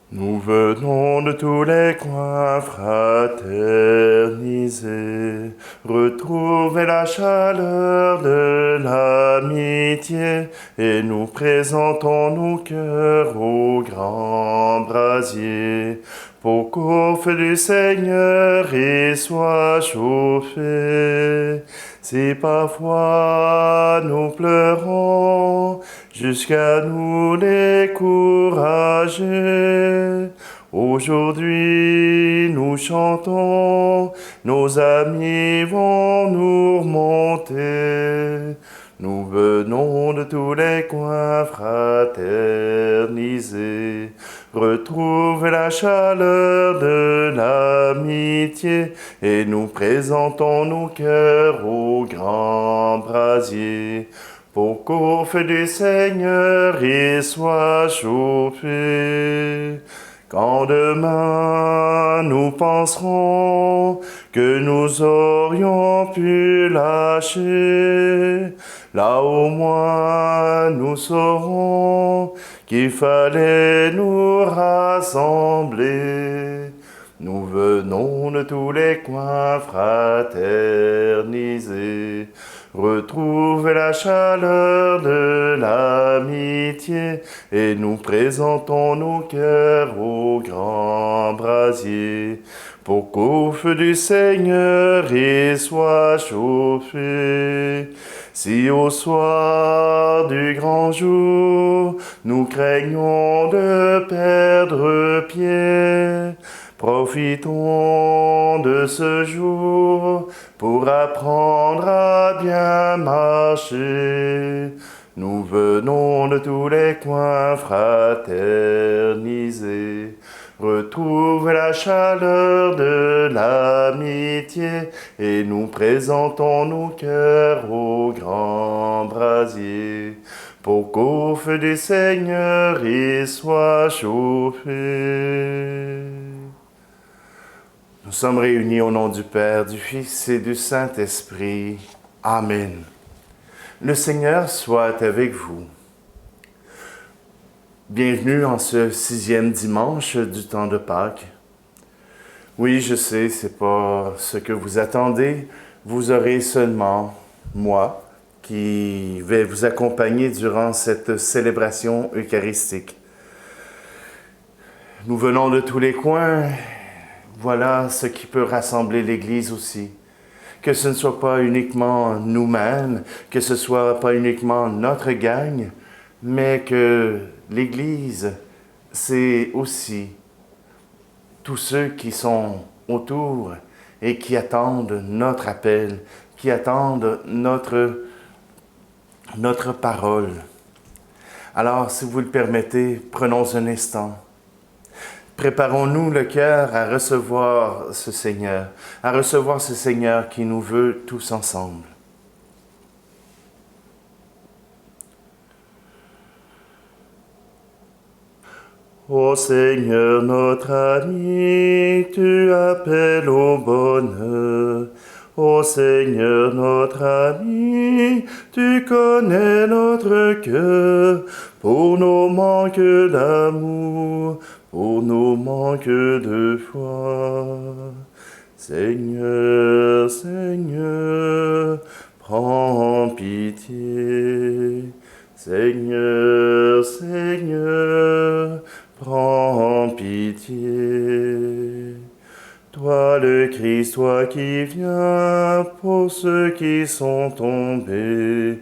Nous venons de tous les coins fraterniser, retrouver la chaleur de l'amitié, et nous présentons nos cœurs au grand brasier, pour qu'au feu du Seigneur il soit chauffé. Si parfois nous pleurons, jusqu'à nous décourager, aujourd'hui nous chantons, nos amis vont nous remonter. Nous venons de tous les coins fraterniser, retrouver la chaleur de l'amitié, et nous présentons nos cœurs au grand brasier, pour qu'au feu du Seigneur il soit chauffé. Quand demain nous penserons que nous aurions pu lâcher, là au moins nous saurons qu'il fallait nous rassembler. Nous venons de tous les coins fraterniser, retrouver la chaleur de l'amitié, et nous présentons nos cœurs au grand brasier, pour qu'au feu du Seigneur il soit chauffé. Si au soir du grand jour nous craignons de perdre pied, profitons de ce jour pour apprendre à bien marcher. Nous venons de tous les coins fraterniser, retrouver la chaleur de l'amitié, et nous présentons nos cœurs au grand brasier, pour qu'au feu du Seigneur il soit chauffé. Nous sommes réunis au nom du Père, du Fils et du Saint-Esprit. Amen. Le Seigneur soit avec vous. Bienvenue en ce 6e dimanche du temps de Pâques. Oui, je sais, c'est pas ce que vous attendez. Vous aurez seulement moi qui vais vous accompagner durant cette célébration eucharistique. Nous venons de tous les coins. Voilà ce qui peut rassembler l'Église aussi. Que ce ne soit pas uniquement nous-mêmes, que ce ne soit pas uniquement notre gang, mais que l'Église, c'est aussi tous ceux qui sont autour et qui attendent notre appel, qui attendent notre parole. Alors, si vous le permettez, prenons un instant. Préparons-nous le cœur à recevoir ce Seigneur qui nous veut tous ensemble. Ô Seigneur notre ami, tu appelles au bonheur. Ô Seigneur notre ami, tu connais notre cœur pour nos manques d'amour, pour nos manques de foi. Seigneur, Seigneur, prends pitié. Seigneur, Seigneur, prends pitié. Toi le Christ, toi qui viens pour ceux qui sont tombés,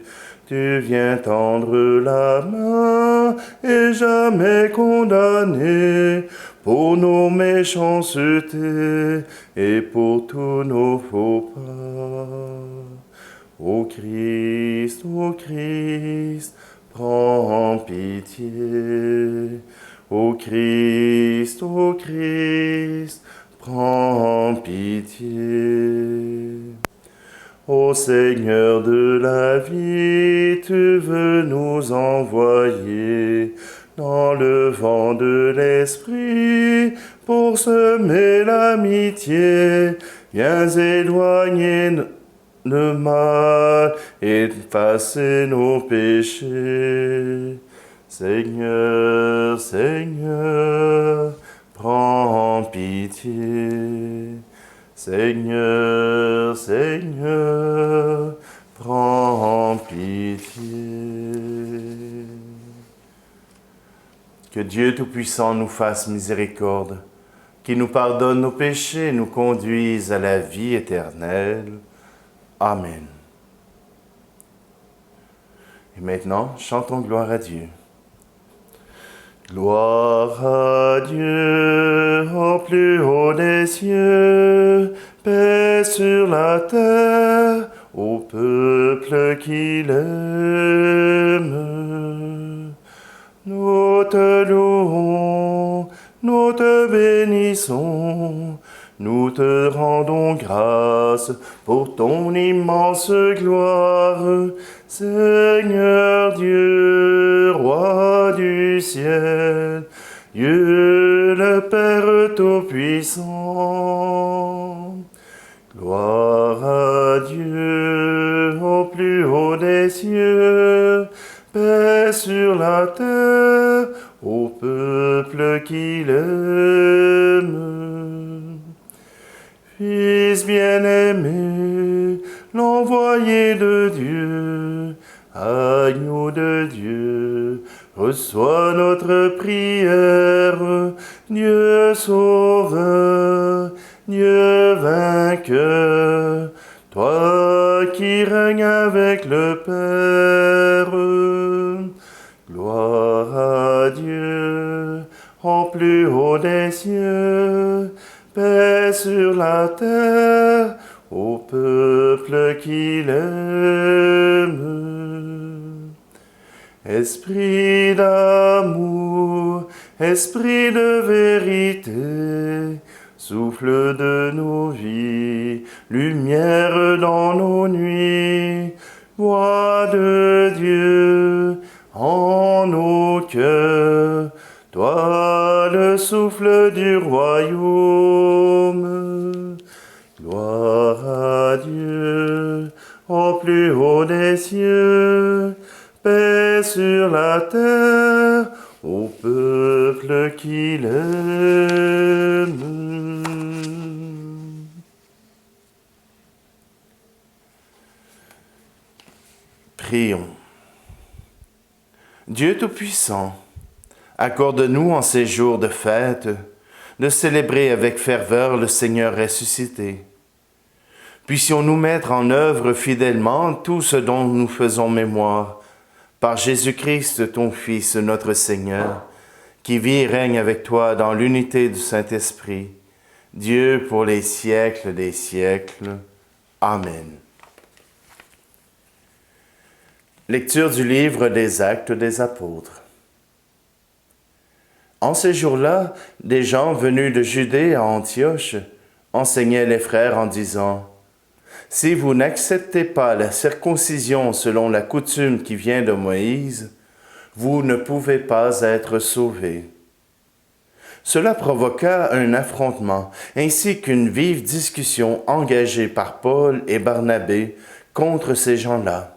tu viens tendre la main et jamais condamner pour nos méchancetés et pour tous nos faux pas. Ô Christ, prends pitié. Ô Christ, prends pitié. Ô Seigneur de la vie, tu veux nous envoyer dans le vent de l'Esprit pour semer l'amitié. Viens éloigner le mal et effacer nos péchés. Seigneur, Seigneur, Seigneur, Seigneur, prends pitié. Que Dieu Tout-Puissant nous fasse miséricorde, qu'il nous pardonne nos péchés et nous conduise à la vie éternelle. Amen. Et maintenant, chantons gloire à Dieu. Gloire à Dieu au plus haut des cieux, paix sur la terre au peuple qu'il aime. Nous te louons, nous te bénissons, nous te rendons grâce pour ton immense gloire, Seigneur Dieu, Roi du ciel, Dieu le Père Tout-Puissant. Gloire à Dieu au plus haut des cieux, paix sur la terre au peuple qu'il aime. Fils bien-aimé, l'envoyé de Dieu, agneau de Dieu, reçois notre prière, Dieu sauveur, Dieu vainqueur, toi qui règnes avec le Père. Gloire à Dieu, au plus haut des cieux, paix sur la terre, au peuple qu'il aime. Esprit d'amour, esprit de vérité, souffle de nos vies, lumière dans nos nuits, voix de Dieu en nos cœurs, toi le souffle du royaume. Gloire à Dieu au plus haut des cieux, paix sur la terre au peuple qu'il aime. Prions. Dieu Tout-Puissant, accorde-nous en ces jours de fête de célébrer avec ferveur le Seigneur ressuscité. Puissions-nous mettre en œuvre fidèlement tout ce dont nous faisons mémoire, par Jésus-Christ, ton Fils, notre Seigneur, qui vit et règne avec toi dans l'unité du Saint-Esprit, Dieu pour les siècles des siècles. Amen. Lecture du livre des Actes des Apôtres. En ces jours-là, des gens venus de Judée à Antioche enseignaient les frères en disant : « Si vous n'acceptez pas la circoncision selon la coutume qui vient de Moïse, vous ne pouvez pas être sauvés. » Cela provoqua un affrontement ainsi qu'une vive discussion engagée par Paul et Barnabé contre ces gens-là.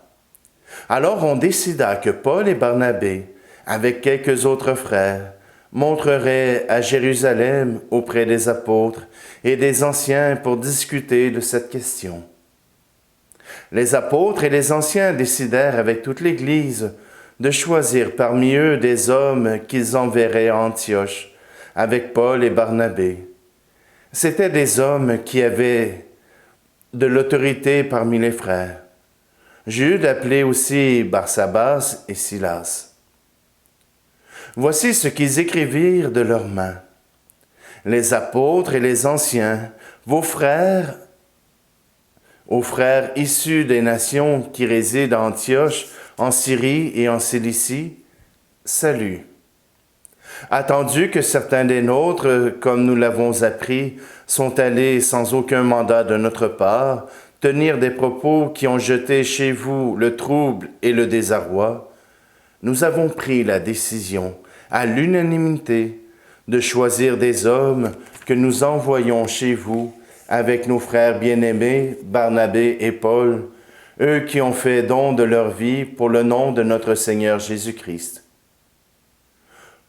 Alors on décida que Paul et Barnabé, avec quelques autres frères, montreraient à Jérusalem auprès des apôtres et des anciens pour discuter de cette question. Les apôtres et les anciens décidèrent avec toute l'Église de choisir parmi eux des hommes qu'ils enverraient à Antioche, avec Paul et Barnabé. C'étaient des hommes qui avaient de l'autorité parmi les frères. Jude appelait aussi Barsabas et Silas. Voici ce qu'ils écrivirent de leurs mains. Les apôtres et les anciens, vos frères, aux frères issus des nations qui résident à Antioche, en Syrie et en Cilicie, salut. Attendu que certains des nôtres, comme nous l'avons appris, sont allés sans aucun mandat de notre part, tenir des propos qui ont jeté chez vous le trouble et le désarroi, nous avons pris la décision, à l'unanimité, de choisir des hommes que nous envoyons chez vous avec nos frères bien-aimés, Barnabé et Paul, eux qui ont fait don de leur vie pour le nom de notre Seigneur Jésus-Christ.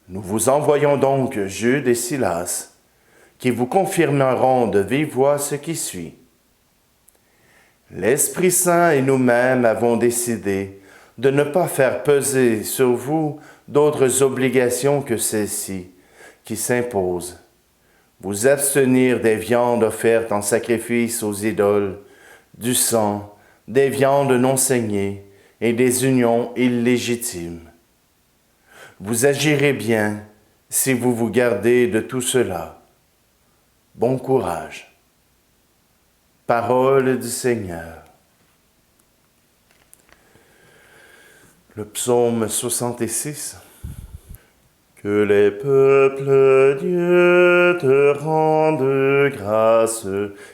Nous vous envoyons donc Jude et Silas, qui vous confirmeront de vive voix ce qui suit. L'Esprit Saint et nous-mêmes avons décidé de ne pas faire peser sur vous d'autres obligations que celles-ci qui s'imposent. Vous abstenir des viandes offertes en sacrifice aux idoles, du sang, des viandes non saignées et des unions illégitimes. Vous agirez bien si vous vous gardez de tout cela. Bon courage. Parole du Seigneur. Le psaume 66. Que les peuples, Dieu, te rendent grâce,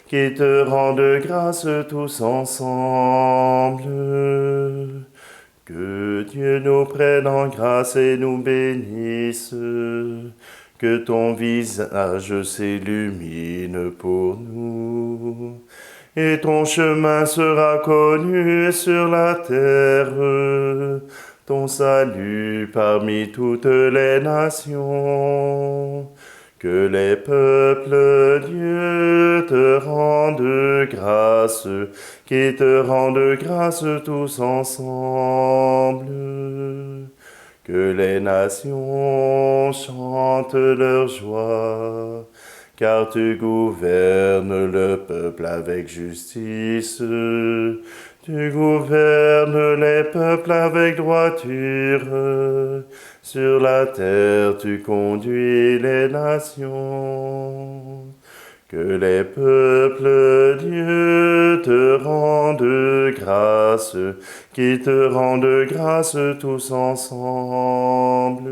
qui te rendent grâce tous ensemble. Que Dieu nous prenne en grâce et nous bénisse, que ton visage s'illumine pour nous, et ton chemin sera connu sur la terre, ton salut parmi toutes les nations. Que les peuples, Dieu, te rendent grâce, qui te rendent grâce tous ensemble. Que les nations chantent leur joie, car tu gouvernes le peuple avec justice. Tu gouvernes les peuples avec droiture. Sur la terre, tu conduis les nations. Que les peuples, Dieu, te rendent grâce, qui te rendent grâce tous ensemble.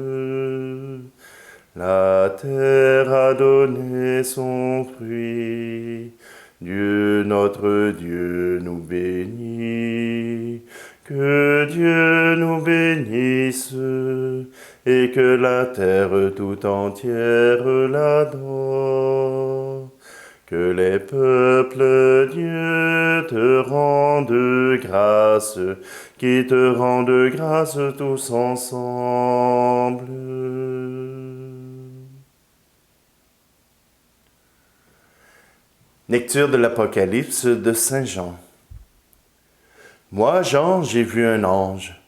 La terre a donné son fruit. Dieu, notre Dieu, nous bénit. Que Dieu nous bénisse et que la terre tout entière l'adore. Que les peuples, Dieu, te rendent grâce, qui te rendent grâce tous ensemble. Lecture de l'Apocalypse de Saint Jean. Moi, Jean, j'ai vu un ange.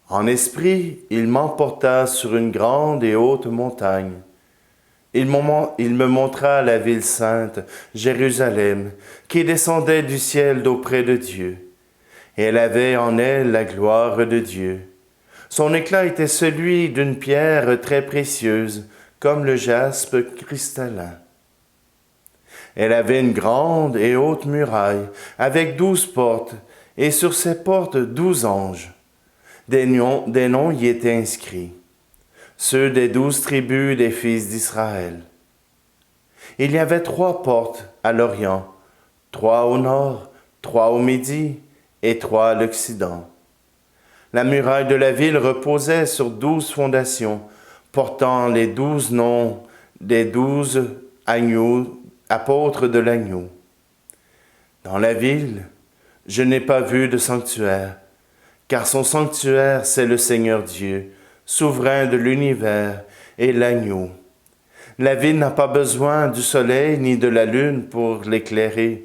En esprit, il m'emporta sur une grande et haute montagne. Il me montra la ville sainte, Jérusalem, qui descendait du ciel d'auprès de Dieu. Et elle avait en elle la gloire de Dieu. Son éclat était celui d'une pierre très précieuse, comme le jaspe cristallin. Elle avait une grande et haute muraille, avec 12 portes, et sur ces portes 12 anges. Des noms y étaient inscrits, ceux des 12 tribus des fils d'Israël. Il y avait 3 portes à l'Orient, 3 au nord, 3 au midi et 3 à l'Occident. La muraille de la ville reposait sur 12 fondations, portant les 12 noms des 12 agneaux, apôtres de l'agneau. Dans la ville, je n'ai pas vu de sanctuaire, car son sanctuaire, c'est le Seigneur Dieu, souverain de l'univers, et l'agneau. La ville n'a pas besoin du soleil ni de la lune pour l'éclairer,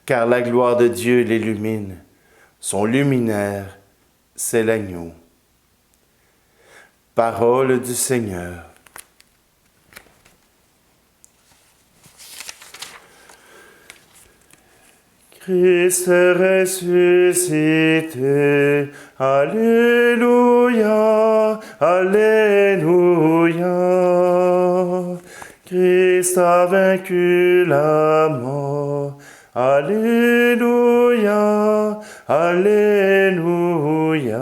car la gloire de Dieu l'illumine. Son luminaire, c'est l'agneau. Parole du Seigneur. Christ est ressuscité, Alléluia, Alléluia. Christ a vaincu la mort, Alléluia, Alléluia.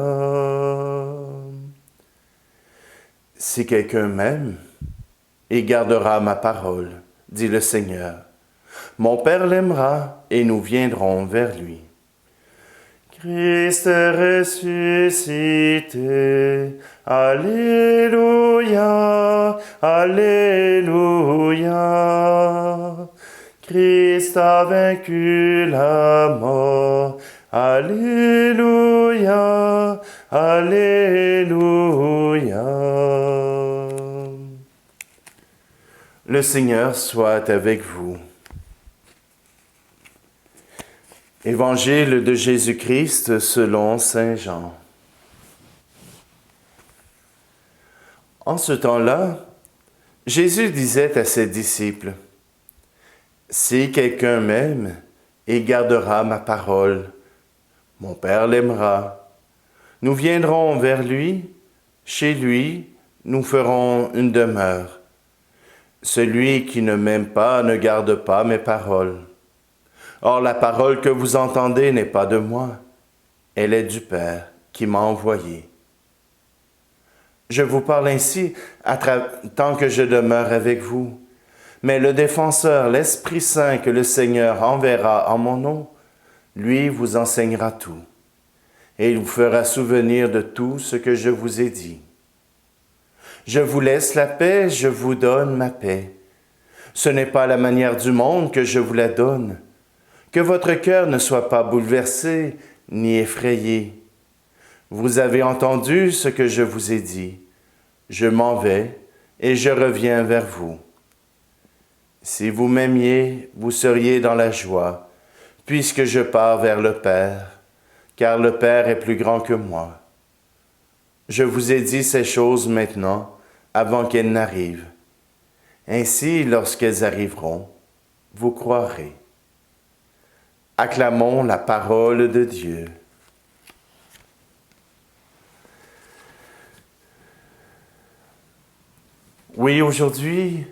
Si quelqu'un m'aime, il gardera ma parole, dit le Seigneur. Mon Père l'aimera et nous viendrons vers lui. Christ est ressuscité. Alléluia, Alléluia. Christ a vaincu la mort. Alléluia, Alléluia. Le Seigneur soit avec vous. Évangile de Jésus-Christ selon saint Jean. En ce temps-là, Jésus disait à ses disciples, « Si quelqu'un m'aime et gardera ma parole, mon Père l'aimera. Nous viendrons vers lui, chez lui, nous ferons une demeure. Celui qui ne m'aime pas ne garde pas mes paroles. Or la parole que vous entendez n'est pas de moi, elle est du Père qui m'a envoyé. Je vous parle ainsi tant que je demeure avec vous. Mais le défenseur, l'Esprit Saint que le Seigneur enverra en mon nom, lui vous enseignera tout, et il vous fera souvenir de tout ce que je vous ai dit. Je vous laisse la paix, je vous donne ma paix. Ce n'est pas la manière du monde que je vous la donne. Que votre cœur ne soit pas bouleversé ni effrayé. Vous avez entendu ce que je vous ai dit. Je m'en vais et je reviens vers vous. Si vous m'aimiez, vous seriez dans la joie, puisque je pars vers le Père, car le Père est plus grand que moi. Je vous ai dit ces choses maintenant, avant qu'elles n'arrivent. Ainsi, lorsqu'elles arriveront, vous croirez. Acclamons la parole de Dieu. Oui, aujourd'hui,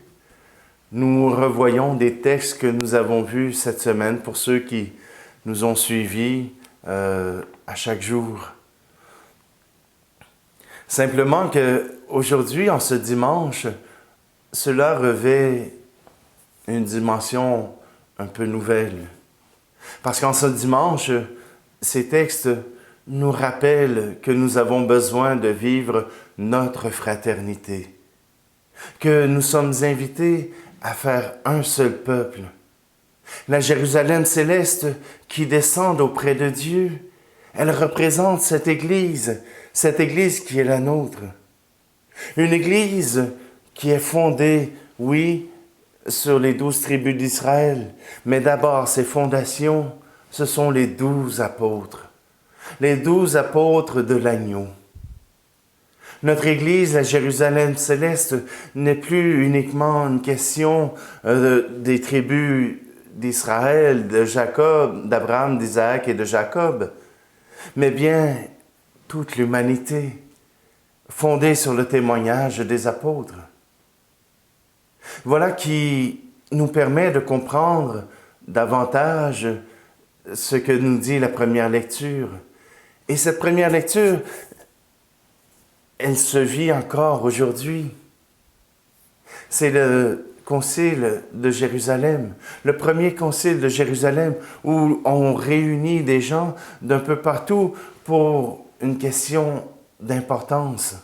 nous revoyons des textes que nous avons vus cette semaine pour ceux qui nous ont suivis à chaque jour. Simplement qu'aujourd'hui, en ce dimanche, cela revêt une dimension un peu nouvelle. Parce qu'en ce dimanche, ces textes nous rappellent que nous avons besoin de vivre notre fraternité, que nous sommes invités à faire un seul peuple. La Jérusalem céleste qui descend auprès de Dieu, elle représente cette Église qui est la nôtre. Une Église qui est fondée, oui, sur les 12 tribus d'Israël, mais d'abord ses fondations, ce sont les 12 apôtres de l'agneau. Notre Église, la Jérusalem céleste, n'est plus uniquement une question des tribus d'Israël, de Jacob, d'Abraham, d'Isaac et de Jacob, mais bien toute l'humanité, fondée sur le témoignage des apôtres. Voilà qui nous permet de comprendre davantage ce que nous dit la première lecture. Et cette première lecture, elle se vit encore aujourd'hui. C'est le concile de Jérusalem, le premier concile de Jérusalem où on réunit des gens d'un peu partout pour une question d'importance.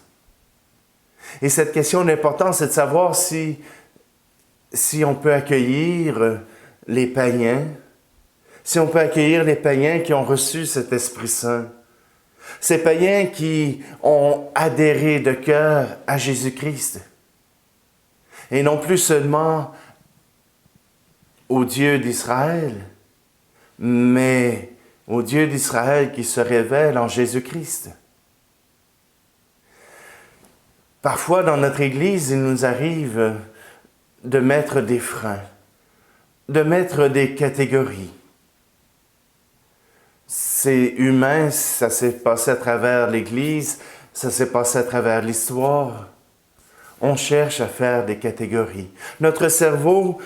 Et cette question d'importance, c'est de savoir si on peut accueillir les païens, si on peut accueillir les païens qui ont reçu cet Esprit Saint, ces païens qui ont adhéré de cœur à Jésus-Christ, et non plus seulement au Dieu d'Israël, mais au Dieu d'Israël qui se révèle en Jésus-Christ. Parfois, dans notre Église, il nous arrive de mettre des freins, de mettre des catégories. C'est humain, ça s'est passé à travers l'Église, ça s'est passé à travers l'histoire. On cherche à faire des catégories. Notre cerveau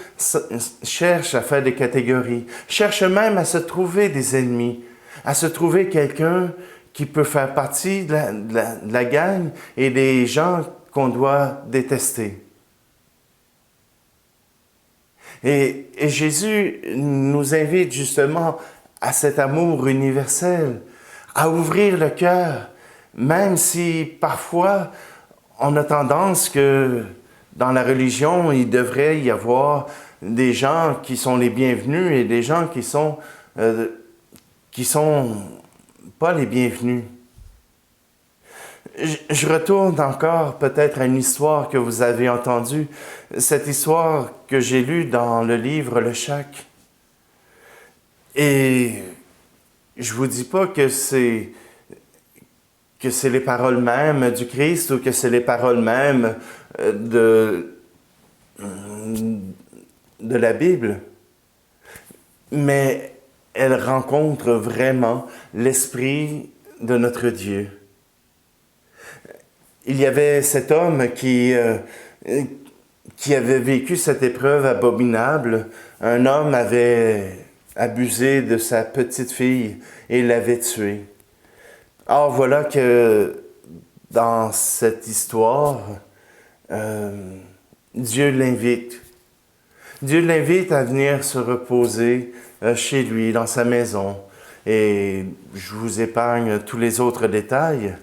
cherche à faire des catégories, cherche même à se trouver des ennemis, à se trouver quelqu'un qui peut faire partie de la gang et des gens qu'on doit détester. Et Jésus nous invite justement à cet amour universel, à ouvrir le cœur, même si parfois on a tendance que dans la religion, il devrait y avoir des gens qui sont les bienvenus et des gens qui sont pas les bienvenus. je retourne encore peut-être à une histoire que vous avez entendue, cette histoire que j'ai lue dans le livre Le Chac. Et je vous dis pas que c'est les paroles mêmes du Christ ou que c'est les paroles mêmes de la Bible, mais elle rencontre vraiment l'esprit de notre Dieu. Il y avait cet homme qui avait vécu cette épreuve abominable. Un homme avait abusé de sa petite fille et l'avait tuée. Or, voilà que dans cette histoire, Dieu l'invite. Dieu l'invite à venir se reposer chez lui, dans sa maison. Et je vous épargne tous les autres détails.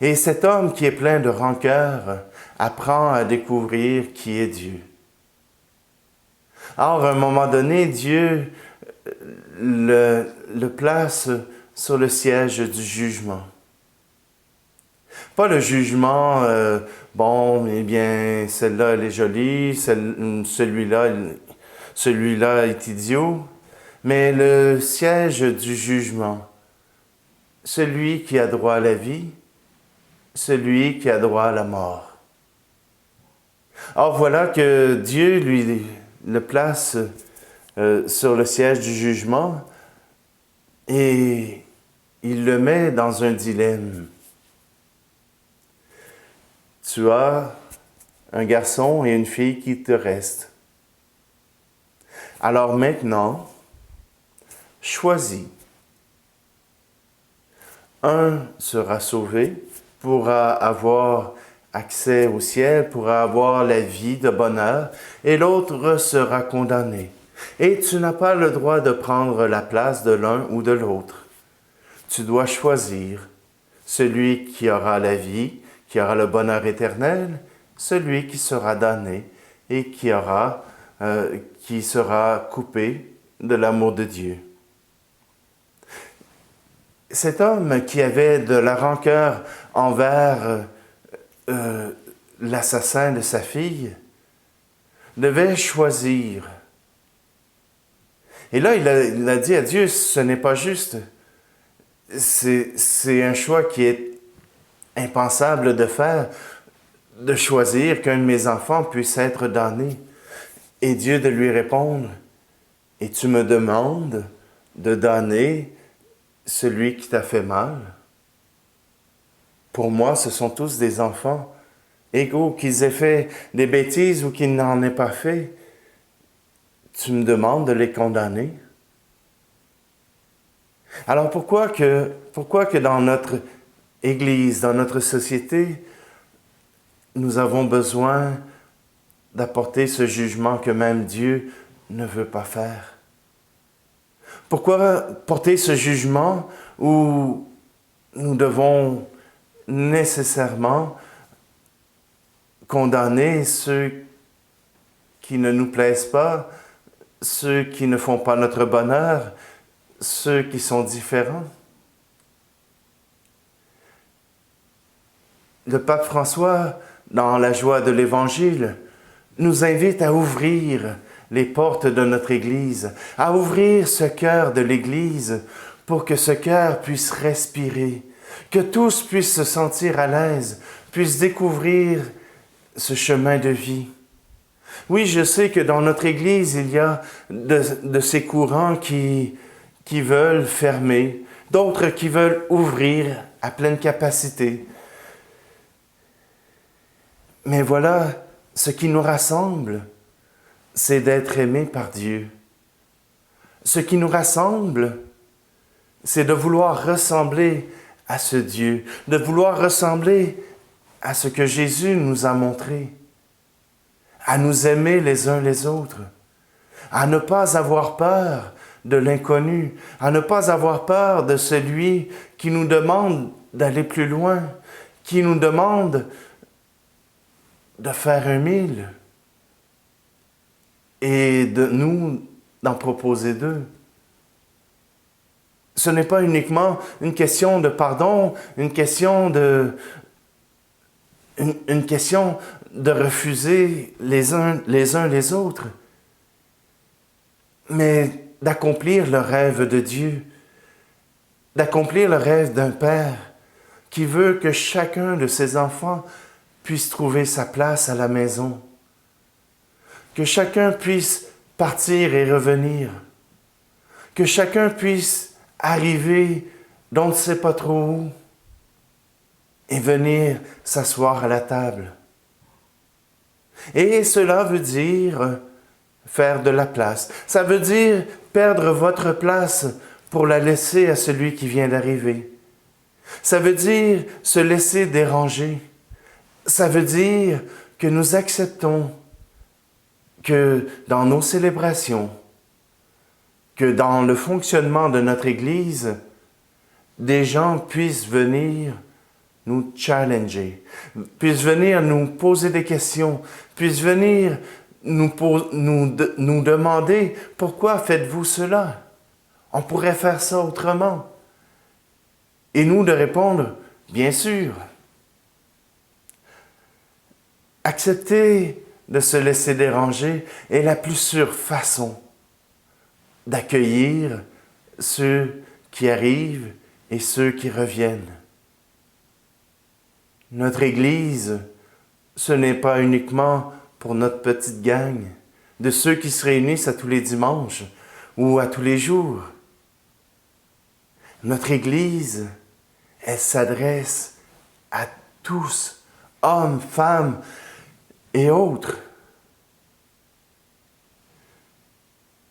Et cet homme qui est plein de rancœur apprend à découvrir qui est Dieu. Or, à un moment donné, Dieu le place sur le siège du jugement. Pas le jugement, bon, eh bien, celle-là, elle est jolie, celui-là est idiot, mais le siège du jugement. Celui qui a droit à la vie, celui qui a droit à la mort. Or, voilà que Dieu lui le place sur le siège du jugement et il le met dans un dilemme. Tu as un garçon et une fille qui te restent. Alors maintenant, choisis. Un sera sauvé, pourra avoir accès au ciel, pourra avoir la vie de bonheur, et l'autre sera condamné. Et tu n'as pas le droit de prendre la place de l'un ou de l'autre. Tu dois choisir celui qui aura la vie, qui aura le bonheur éternel, celui qui sera damné et qui sera coupé de l'amour de Dieu. Cet homme qui avait de la rancœur envers l'assassin de sa fille devait choisir. Et là, il a dit à Dieu, ce n'est pas juste. C'est un choix qui est impensable de faire, de choisir qu'un de mes enfants puisse être damné. Et Dieu de lui répondre, et tu me demandes de damner celui qui t'a fait mal? Pour moi, ce sont tous des enfants égaux, qu'ils aient fait des bêtises ou qu'ils n'en aient pas fait. Tu me demandes de les condamner? Alors pourquoi que dans notre Église, dans notre société, nous avons besoin d'apporter ce jugement que même Dieu ne veut pas faire? Pourquoi porter ce jugement où nous devons nécessairement condamner ceux qui ne nous plaisent pas, ceux qui ne font pas notre bonheur, ceux qui sont différents? Le pape François, dans la joie de l'Évangile, nous invite à ouvrir les portes de notre Église, à ouvrir ce cœur de l'Église pour que ce cœur puisse respirer, que tous puissent se sentir à l'aise, puissent découvrir ce chemin de vie. Oui, je sais que dans notre Église, il y a de ces courants qui veulent fermer, d'autres qui veulent ouvrir à pleine capacité. Mais voilà, ce qui nous rassemble, c'est d'être aimés par Dieu. Ce qui nous rassemble, c'est de vouloir ressembler à ce Dieu, de vouloir ressembler à ce que Jésus nous a montré, à nous aimer les uns les autres, à ne pas avoir peur de l'inconnu, à ne pas avoir peur de celui qui nous demande d'aller plus loin, qui nous demande de faire 1000 et de nous d'en proposer 2. Ce n'est pas uniquement une question de pardon, une question de refuser les uns les autres, mais d'accomplir le rêve de Dieu, d'accomplir le rêve d'un père qui veut que chacun de ses enfants puisse trouver sa place à la maison, que chacun puisse partir et revenir, que chacun puisse arriver d'on ne sait pas trop où et venir s'asseoir à la table. Et cela veut dire faire de la place. Ça veut dire perdre votre place pour la laisser à celui qui vient d'arriver. Ça veut dire se laisser déranger. Ça veut dire que nous acceptons que dans nos célébrations, que dans le fonctionnement de notre Église, des gens puissent venir nous challenger, puissent venir nous poser des questions, puissent venir nous demander « Pourquoi faites-vous cela? On pourrait faire ça autrement. » Et nous de répondre « Bien sûr. » Accepter de se laisser déranger est la plus sûre façon d'accueillir ceux qui arrivent et ceux qui reviennent. Notre Église, ce n'est pas uniquement pour notre petite gang, de ceux qui se réunissent à tous les dimanches ou à tous les jours. Notre Église, elle s'adresse à tous, hommes, femmes et autres.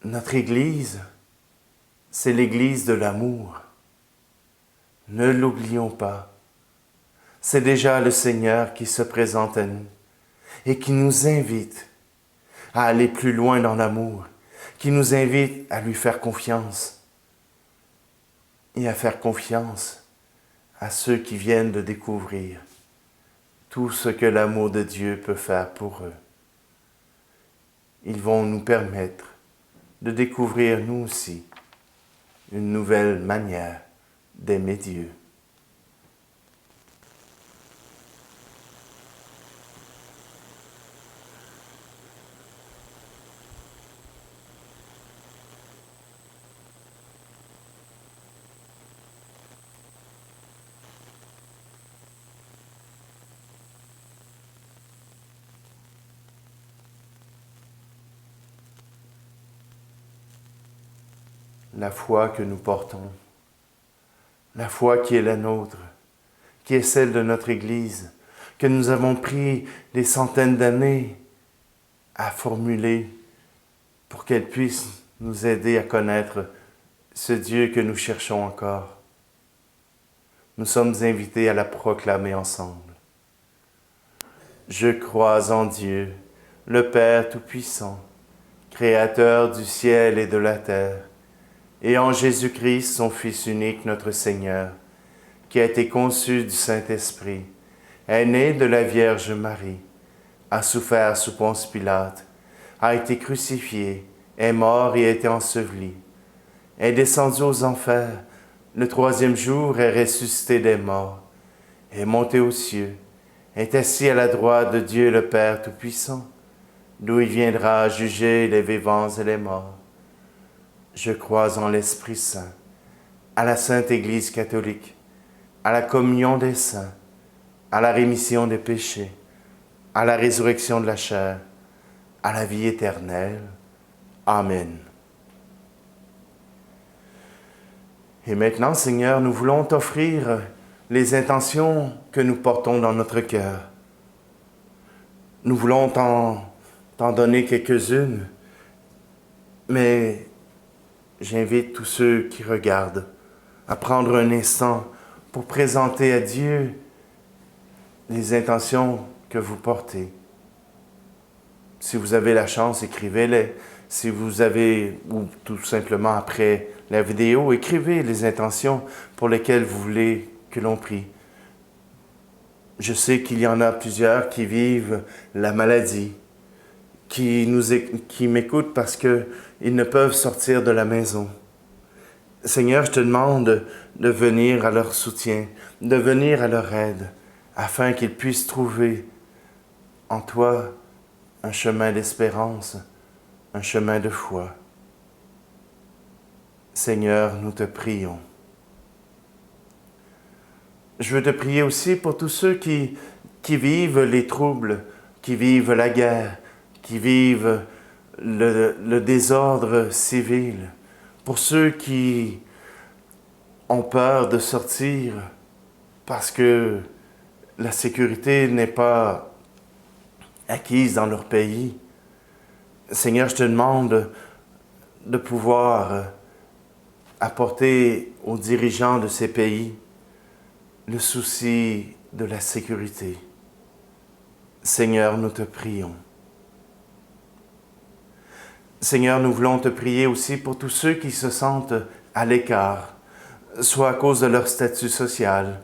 Notre Église, c'est l'Église de l'amour. Ne l'oublions pas. C'est déjà le Seigneur qui se présente à nous et qui nous invite à aller plus loin dans l'amour, qui nous invite à lui faire confiance et à faire confiance à ceux qui viennent de découvrir tout ce que l'amour de Dieu peut faire pour eux. Ils vont nous permettre de découvrir nous aussi une nouvelle manière d'aimer Dieu. La foi que nous portons, la foi qui est la nôtre, qui est celle de notre Église, que nous avons pris des centaines d'années à formuler pour qu'elle puisse nous aider à connaître ce Dieu que nous cherchons encore. Nous sommes invités à la proclamer ensemble. Je crois en Dieu, le Père Tout-Puissant, Créateur du ciel et de la terre, et en Jésus-Christ, son Fils unique, notre Seigneur, qui a été conçu du Saint-Esprit, est né de la Vierge Marie, a souffert sous Ponce Pilate, a été crucifié, est mort et a été enseveli, est descendu aux enfers, le troisième jour est ressuscité des morts, est monté aux cieux, est assis à la droite de Dieu le Père Tout-Puissant, d'où il viendra juger les vivants et les morts. Je crois en l'Esprit Saint, à la Sainte Église catholique, à la communion des saints, à la rémission des péchés, à la résurrection de la chair, à la vie éternelle. Amen. Et maintenant, Seigneur, nous voulons t'offrir les intentions que nous portons dans notre cœur. Nous voulons t'en donner quelques-unes, mais j'invite tous ceux qui regardent à prendre un instant pour présenter à Dieu les intentions que vous portez. Si vous avez la chance, écrivez-les. Si vous avez, ou tout simplement après la vidéo, écrivez les intentions pour lesquelles vous voulez que l'on prie. Je sais qu'il y en a plusieurs qui vivent la maladie, qui m'écoutent parce qu'ils ne peuvent sortir de la maison. Seigneur, je te demande de venir à leur soutien, de venir à leur aide, afin qu'ils puissent trouver en toi un chemin d'espérance, un chemin de foi. Seigneur, nous te prions. Je veux te prier aussi pour tous ceux qui vivent les troubles, qui vivent la guerre, qui vivent le désordre civil, pour ceux qui ont peur de sortir parce que la sécurité n'est pas acquise dans leur pays. Seigneur, je te demande de pouvoir apporter aux dirigeants de ces pays le souci de la sécurité. Seigneur, nous te prions. Seigneur, nous voulons te prier aussi pour tous ceux qui se sentent à l'écart, soit à cause de leur statut social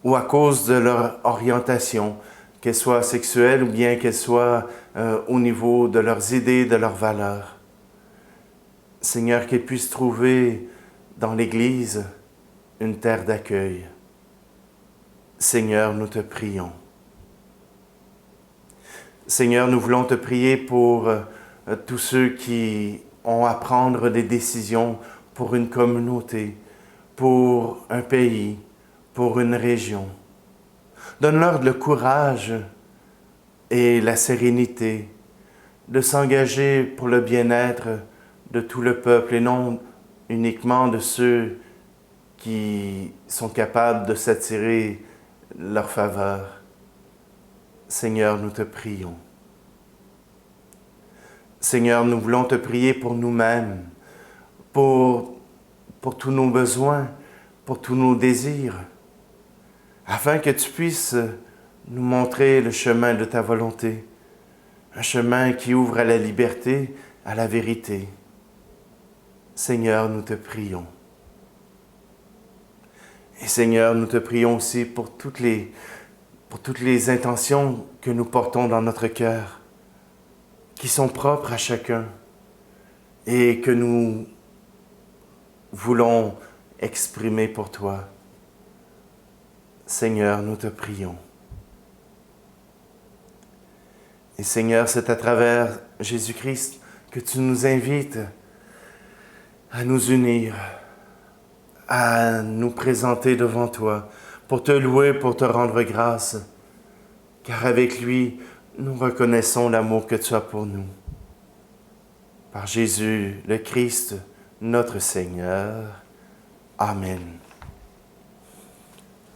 ou à cause de leur orientation, qu'elle soit sexuelle ou bien qu'elle soit au niveau de leurs idées, de leurs valeurs. Seigneur, qu'ils puissent trouver dans l'Église une terre d'accueil. Seigneur, nous te prions. Seigneur, nous voulons te prier pour tous ceux qui ont à prendre des décisions pour une communauté, pour un pays, pour une région. Donne-leur le courage et la sérénité de s'engager pour le bien-être de tout le peuple et non uniquement de ceux qui sont capables de s'attirer leur faveur. Seigneur, nous te prions. Seigneur, nous voulons te prier pour nous-mêmes, pour tous nos besoins, pour tous nos désirs, afin que tu puisses nous montrer le chemin de ta volonté, un chemin qui ouvre à la liberté, à la vérité. Seigneur, nous te prions. Et Seigneur, nous te prions aussi pour toutes les intentions que nous portons dans notre cœur, qui sont propres à chacun et que nous voulons exprimer pour toi. Seigneur, nous te prions. Et Seigneur, c'est à travers Jésus-Christ que tu nous invites à nous unir, à nous présenter devant toi, pour te louer, pour te rendre grâce, car avec lui, nous reconnaissons l'amour que tu as pour nous. Par Jésus, le Christ, notre Seigneur. Amen.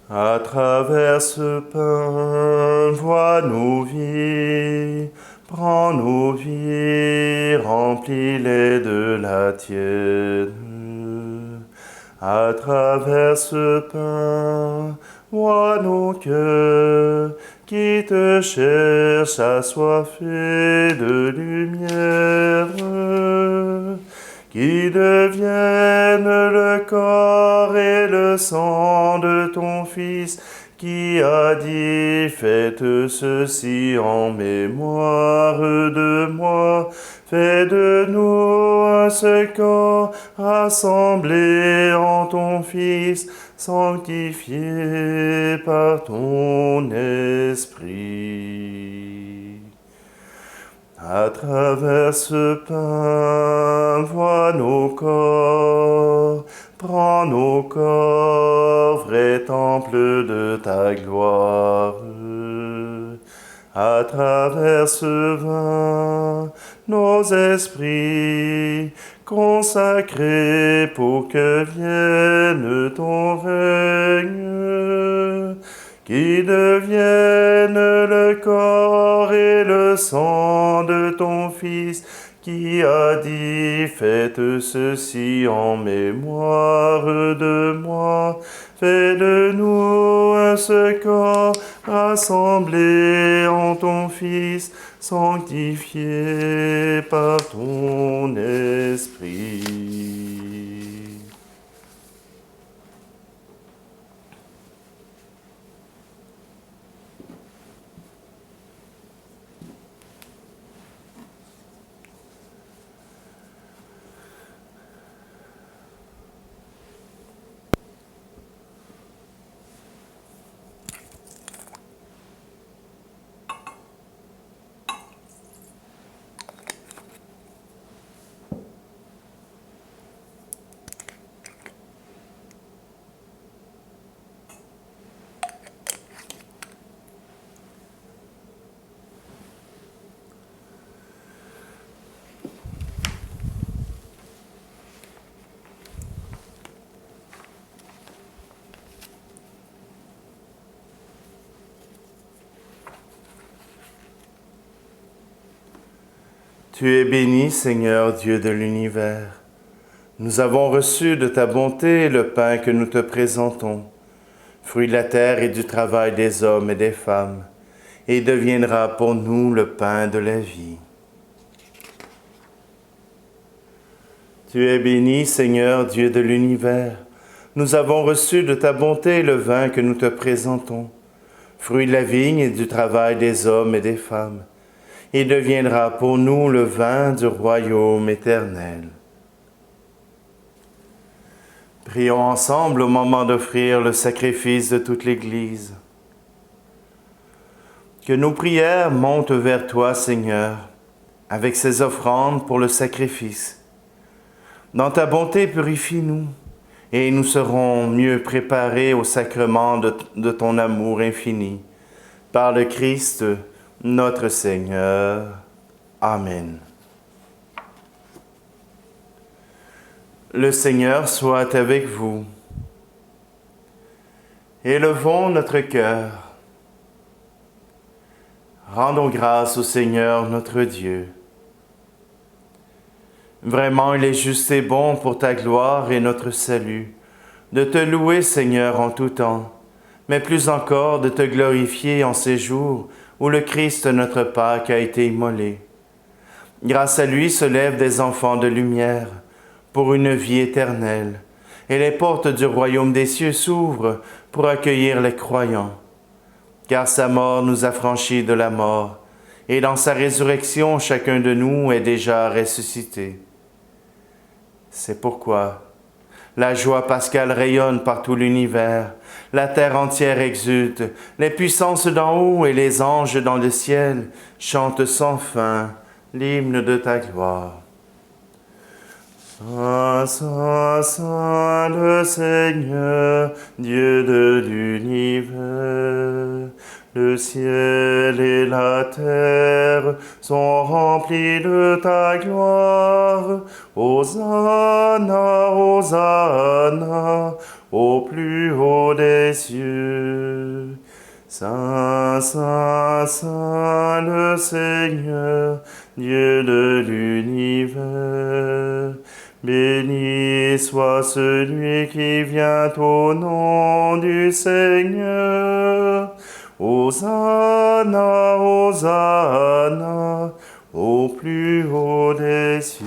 À travers ce pain, vois nos vies, prends nos vies, remplis-les de la tienne. À travers ce pain, vois nos cœurs qui te cherchent assoiffés de lumière, qui deviennent le corps et le sang de ton Fils, qui a dit, faites ceci en mémoire de moi. Fais de nous un seul corps, rassemblés en ton Fils, sanctifié par ton Esprit. À travers ce pain, vois nos corps, prends nos corps, vrai temple de ta gloire. À travers ce vin, nos esprits consacrés pour que vienne ton règne, qui devienne le corps et le sang de ton Fils, qui a dit, faites ceci en mémoire de moi. Fais de nous un seul corps, rassemblés en ton Fils, sanctifié par ton Esprit. Tu es béni, Seigneur Dieu de l'univers. Nous avons reçu de ta bonté le pain que nous te présentons, fruit de la terre et du travail des hommes et des femmes, et deviendra pour nous le pain de la vie. Tu es béni, Seigneur Dieu de l'univers. Nous avons reçu de ta bonté le vin que nous te présentons, fruit de la vigne et du travail des hommes et des femmes, et deviendra pour nous le vin du royaume éternel. Prions ensemble au moment d'offrir le sacrifice de toute l'Église. Que nos prières montent vers toi, Seigneur, avec ces offrandes pour le sacrifice. Dans ta bonté, purifie-nous, et nous serons mieux préparés au sacrement de ton amour infini. Par le Christ, notre Seigneur. Amen. Le Seigneur soit avec vous. Élevons notre cœur. Rendons grâce au Seigneur notre Dieu. Vraiment, il est juste et bon pour ta gloire et notre salut, de te louer, Seigneur, en tout temps, mais plus encore de te glorifier en ces jours où le Christ, notre Pâque, a été immolé. Grâce à lui se lèvent des enfants de lumière pour une vie éternelle, et les portes du royaume des cieux s'ouvrent pour accueillir les croyants. Car sa mort nous a franchis de la mort, et dans sa résurrection, chacun de nous est déjà ressuscité. C'est pourquoi la joie pascale rayonne par tout l'univers, la terre entière exulte, les puissances d'en haut et les anges dans le ciel chantent sans fin l'hymne de ta gloire. Saint, Saint, Saint, le Seigneur, Dieu de l'univers. Le ciel et la terre sont remplis de ta gloire. Hosanna, Hosanna, au plus haut des cieux. Saint, Saint, Saint, le Seigneur, Dieu de l'univers. Béni soit celui qui vient au nom du Seigneur. Hosanna, Hosanna, au plus haut des cieux.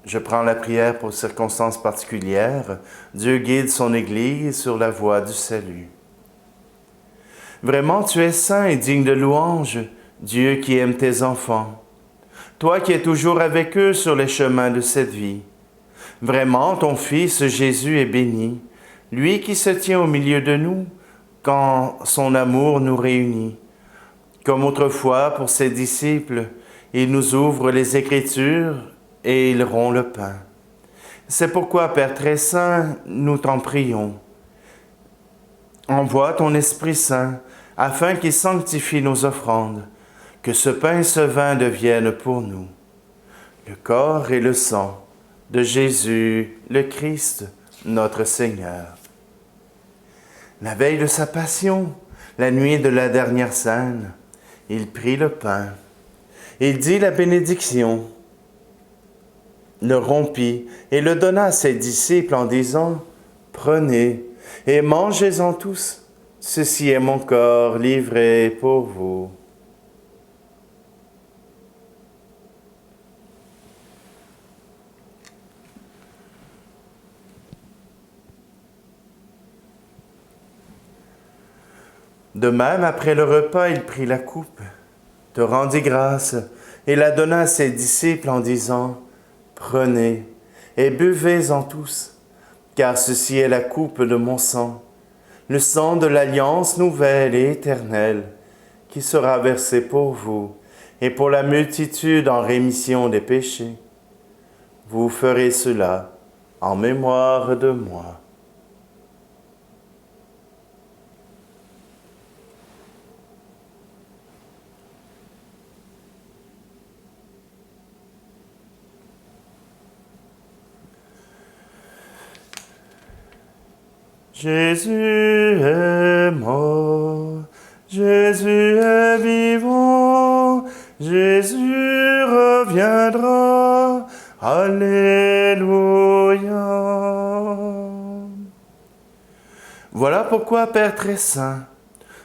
Je prends la prière pour circonstances particulières. Dieu guide son Église sur la voie du salut. Vraiment, tu es saint et digne de louange, Dieu qui aime tes enfants. Toi qui es toujours avec eux sur les chemins de cette vie. Vraiment, ton Fils Jésus est béni, lui qui se tient au milieu de nous quand son amour nous réunit. Comme autrefois pour ses disciples, il nous ouvre les Écritures et il rompt le pain. C'est pourquoi, Père très saint, nous t'en prions. Envoie ton Esprit Saint afin qu'il sanctifie nos offrandes, que ce pain et ce vin deviennent pour nous le corps et le sang de Jésus, le Christ, notre Seigneur. La veille de sa passion, la nuit de la dernière scène, il prit le pain, il dit la bénédiction, le rompit et le donna à ses disciples en disant « Prenez et mangez-en tous, ceci est mon corps livré pour vous. » De même, après le repas, il prit la coupe, te rendit grâce et la donna à ses disciples en disant « Prenez et buvez-en tous, car ceci est la coupe de mon sang, le sang de l'alliance nouvelle et éternelle, qui sera versé pour vous et pour la multitude en rémission des péchés. Vous ferez cela en mémoire de moi. » Jésus est mort, Jésus est vivant, Jésus reviendra, Alléluia. Voilà pourquoi, Père très saint,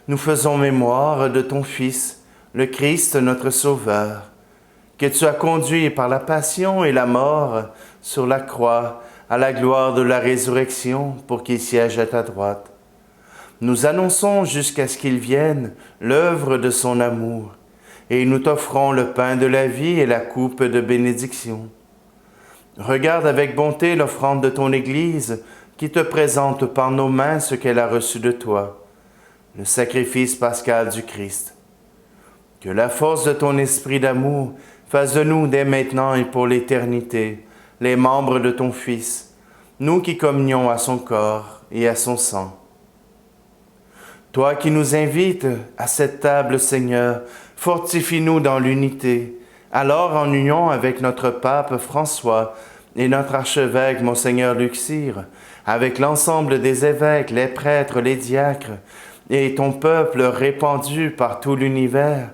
nous faisons mémoire de ton Fils, le Christ notre Sauveur, que tu as conduit par la passion et la mort sur la croix à la gloire de la résurrection pour qu'il siège à ta droite. Nous annonçons jusqu'à ce qu'il vienne l'œuvre de son amour, et nous t'offrons le pain de la vie et la coupe de bénédiction. Regarde avec bonté l'offrande de ton Église qui te présente par nos mains ce qu'elle a reçu de toi, le sacrifice pascal du Christ. Que la force de ton esprit d'amour fasse de nous dès maintenant et pour l'éternité les membres de ton Fils, nous qui communions à son corps et à son sang. Toi qui nous invites à cette table, Seigneur, fortifie-nous dans l'unité, alors en union avec notre pape François et notre archevêque Monseigneur Luxire, avec l'ensemble des évêques, les prêtres, les diacres, et ton peuple répandu par tout l'univers,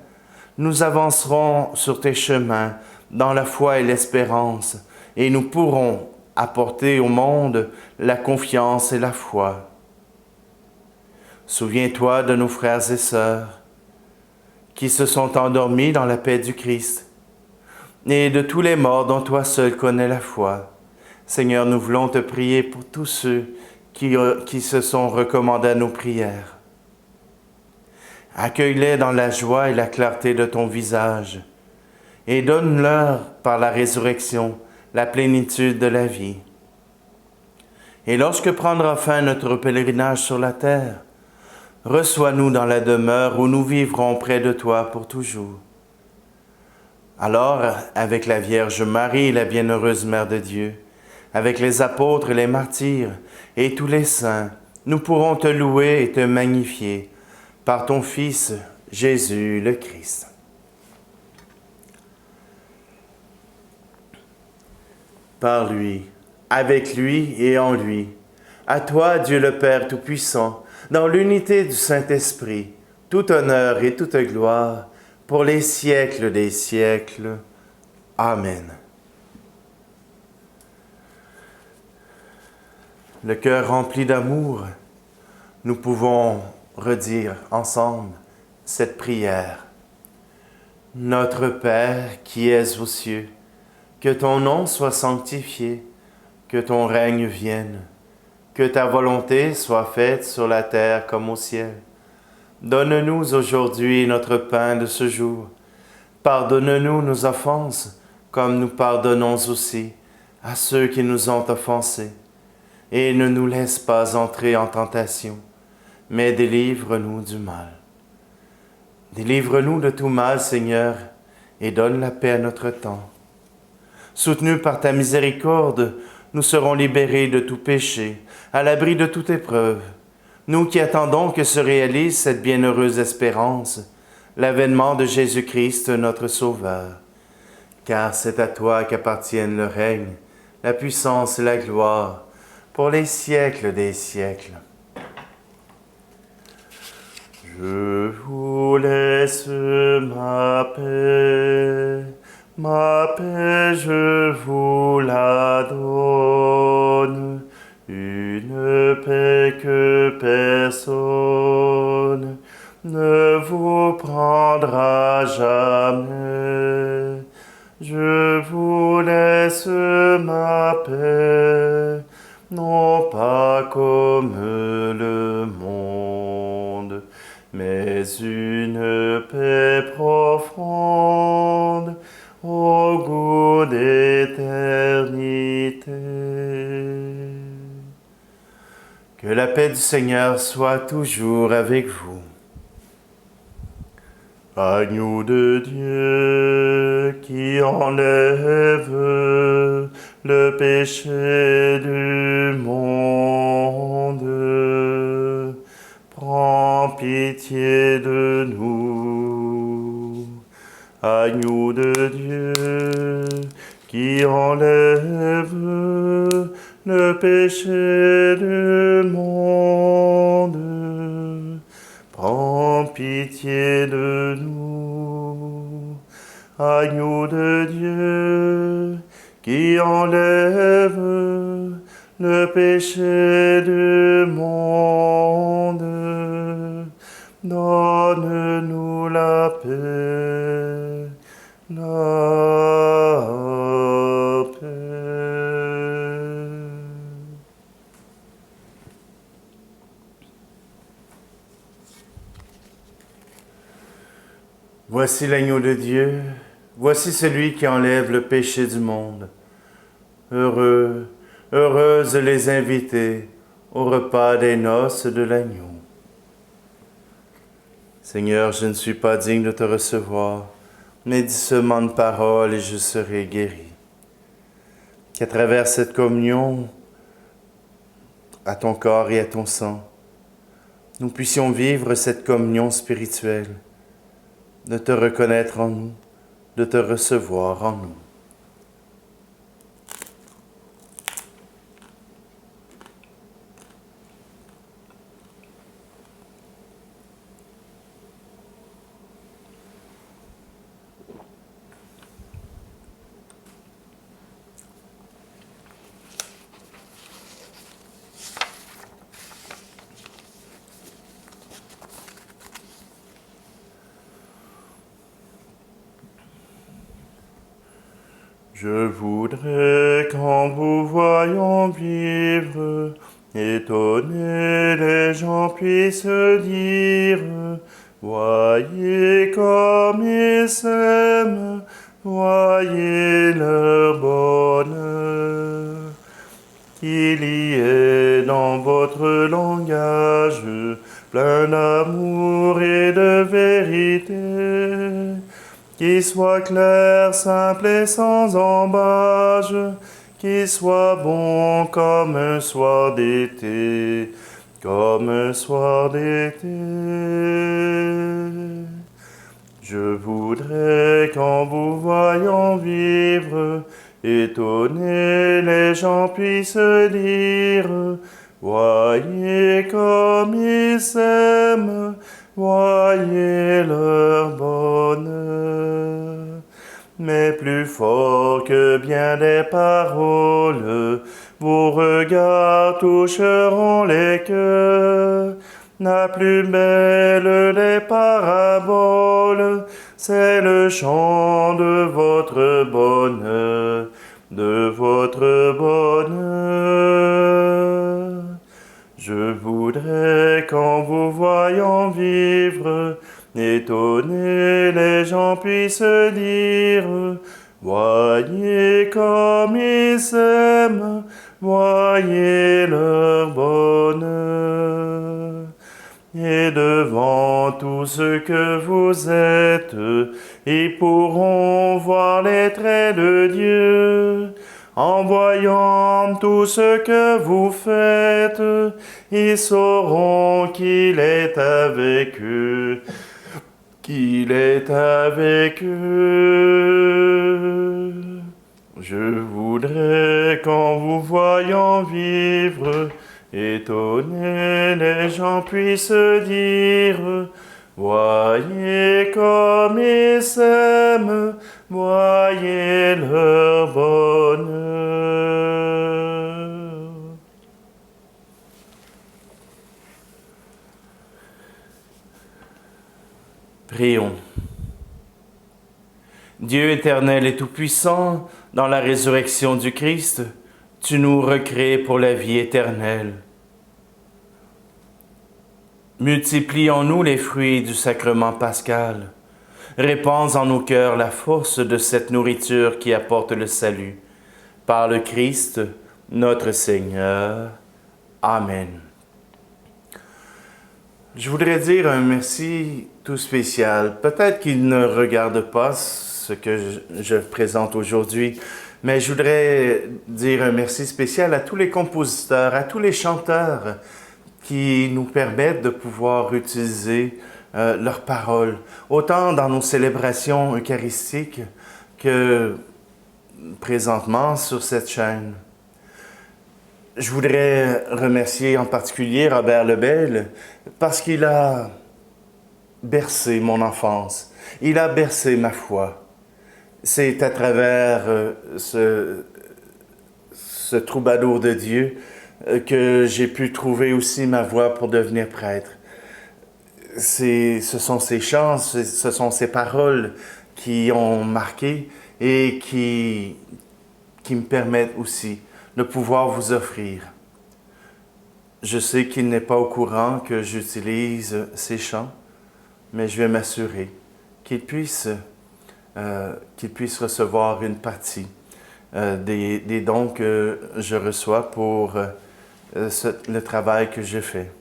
nous avancerons sur tes chemins dans la foi et l'espérance, et nous pourrons apporter au monde la confiance et la foi. Souviens-toi de nos frères et sœurs qui se sont endormis dans la paix du Christ, et de tous les morts dont toi seul connais la foi. Seigneur, nous voulons te prier pour tous ceux qui se sont recommandés à nos prières. Accueille-les dans la joie et la clarté de ton visage, et donne-leur par la résurrection la plénitude de la vie. Et lorsque prendra fin notre pèlerinage sur la terre, reçois-nous dans la demeure où nous vivrons près de toi pour toujours. Alors, avec la Vierge Marie, la bienheureuse Mère de Dieu, avec les apôtres et les martyrs et tous les saints, nous pourrons te louer et te magnifier par ton Fils, Jésus le Christ. Par lui, avec lui et en lui, à toi, Dieu le Père Tout-Puissant, dans l'unité du Saint-Esprit, tout honneur et toute gloire, pour les siècles des siècles. Amen. Le cœur rempli d'amour, nous pouvons redire ensemble cette prière. Notre Père qui es aux cieux, que ton nom soit sanctifié, que ton règne vienne, que ta volonté soit faite sur la terre comme au ciel. Donne-nous aujourd'hui notre pain de ce jour. Pardonne-nous nos offenses, comme nous pardonnons aussi à ceux qui nous ont offensés. Et ne nous laisse pas entrer en tentation, mais délivre-nous du mal. Délivre-nous de tout mal, Seigneur, et donne la paix à notre temps. Soutenus par ta miséricorde, nous serons libérés de tout péché, à l'abri de toute épreuve. Nous qui attendons que se réalise cette bienheureuse espérance, l'avènement de Jésus-Christ, notre Sauveur. Car c'est à toi qu'appartiennent le règne, la puissance et la gloire, pour les siècles des siècles. Je vous laisse ma paix je vous la donne, une paix que personne ne vous prendra jamais. Je vous laisse ma paix, non pas comme le monde, mais une paix profonde, au goût d'éternité. Que la paix du Seigneur soit toujours avec vous. Agneau de Dieu qui enlève le péché du monde, prends pitié de nous. Agneau de Dieu qui enlève le péché du monde, pitié de nous. Agneau de Dieu, qui enlève le péché du monde, donne-nous la paix, la paix. Voici l'agneau de Dieu, voici celui qui enlève le péché du monde. Heureux, heureuses les invités au repas des noces de l'agneau. Seigneur, je ne suis pas digne de te recevoir, mais dis seulement une parole et je serai guéri. Qu'à travers cette communion, à ton corps et à ton sang, nous puissions vivre cette communion spirituelle, de te reconnaître en nous, de te recevoir en nous. Je voudrais qu'en vous voyant vivre, étonnés les gens puissent dire, voyez comme ils s'aiment, voyez leur bonheur. Qu'il y ait dans votre langage plein d'amour et de vérité, qu'il soit clair, simple et sans embâche, qu'il soit bon comme un soir d'été, comme un soir d'été. Je voudrais qu'en vous voyant vivre, étonnés les gens puissent dire, voyez comme ils s'aiment, voyez leur bonheur. Mais plus fort que bien des paroles, vos regards toucheront les cœurs. La plus belle des paraboles, c'est le chant de votre bonheur, de votre bonheur. Je voudrais qu'en vous voyant vivre, étonnés les gens puissent dire, voyez comme ils s'aiment, voyez leur bonheur. Et devant tout ce que vous êtes, ils pourront voir les traits de Dieu. En voyant tout ce que vous faites, ils sauront qu'il est avec eux, qu'il est avec eux. Je voudrais qu'en vous voyant vivre, étonnés les gens puissent dire, voyez comme ils s'aiment, voyez leur bonheur. Prions. Dieu éternel et tout-puissant, dans la résurrection du Christ, tu nous recrées pour la vie éternelle. Multiplie en nous les fruits du sacrement pascal. Répands en nos cœurs la force de cette nourriture qui apporte le salut. Par le Christ, notre Seigneur. Amen. Je voudrais dire un merci tout spécial. Peut-être qu'il ne regarde pas ce que je présente aujourd'hui, mais je voudrais dire un merci spécial à tous les compositeurs, à tous les chanteurs qui nous permettent de pouvoir utiliser leurs paroles, autant dans nos célébrations eucharistiques que présentement sur cette chaîne. Je voudrais remercier en particulier Robert Lebel parce qu'il a bercé mon enfance. Il a bercé ma foi. C'est à travers ce troubadour de Dieu que j'ai pu trouver aussi ma voie pour devenir prêtre. Ce sont ces chants, ce sont ces paroles qui ont marqué et qui me permettent aussi de pouvoir vous offrir. Je sais qu'il n'est pas au courant que j'utilise ces chants, mais je vais m'assurer qu'il puisse recevoir une partie des dons que je reçois pour le travail que je fais.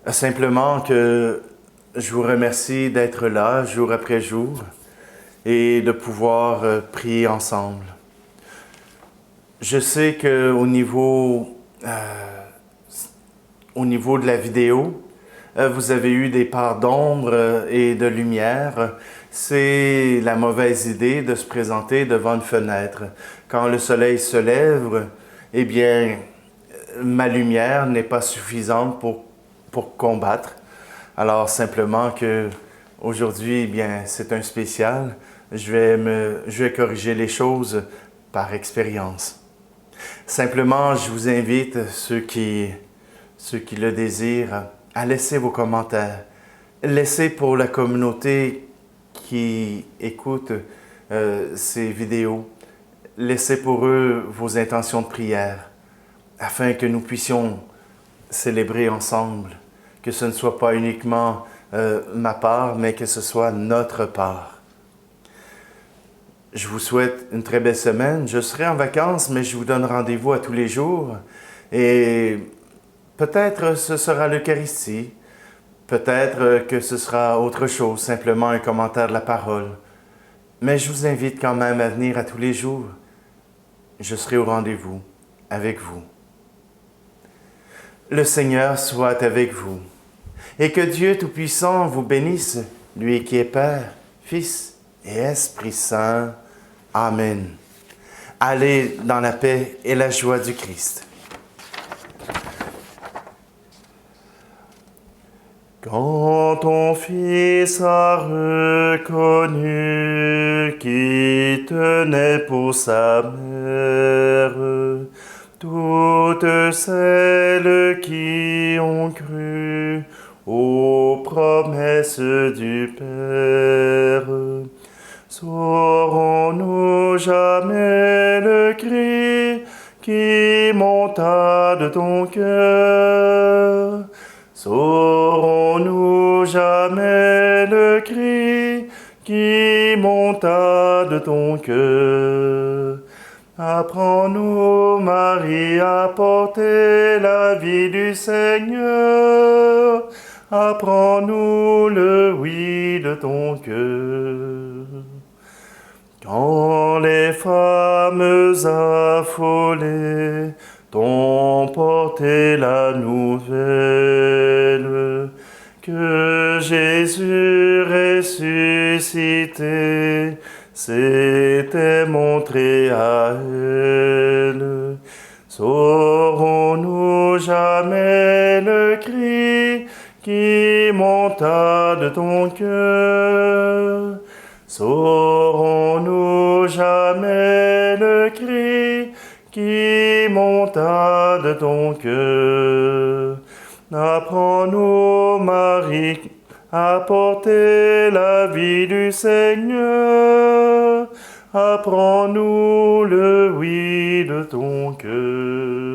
Simplement que je vous remercie d'être là jour après jour et de pouvoir prier ensemble. Je sais qu'au niveau de la vidéo, vous avez eu des parts d'ombre et de lumière. C'est la mauvaise idée de se présenter devant une fenêtre. Quand le soleil se lève, eh bien, ma lumière n'est pas suffisante pour combattre. Alors, simplement que aujourd'hui, eh bien, c'est un spécial. Je vais corriger les choses par expérience. Simplement, je vous invite, ceux qui le désirent, à laisser vos commentaires. Laissez pour la communauté qui écoute ces vidéos, laissez pour eux vos intentions de prière, afin que nous puissions célébrer ensemble, que ce ne soit pas uniquement ma part, mais que ce soit notre part. Je vous souhaite une très belle semaine. Je serai en vacances, mais je vous donne rendez-vous à tous les jours. Et peut-être ce sera l'Eucharistie, peut-être que ce sera autre chose, simplement un commentaire de la parole. Mais je vous invite quand même à venir à tous les jours. Je serai au rendez-vous avec vous. Le Seigneur soit avec vous, et que Dieu Tout-Puissant vous bénisse, lui qui est Père, Fils et Esprit Saint. Amen. Allez dans la paix et la joie du Christ. Quand ton Fils a reconnu qui tenait pour sa mère toutes celles qui ont cru aux promesses du Père, saurons-nous jamais le cri qui monta de ton cœur? Saurons-nous jamais le cri qui monta de ton cœur? Apprends-nous, Marie, à porter la vie du Seigneur. Apprends-nous le oui de ton cœur. Quand les femmes affolées t'ont porté la nouvelle que Jésus ressuscité s'était montré à elle, saurons-nous jamais le cri qui monta de ton cœur? Saurons-nous jamais le cri qui monta de ton cœur? Apprends-nous, Marie, à porter la vie du Seigneur. Apprends-nous le oui de ton cœur.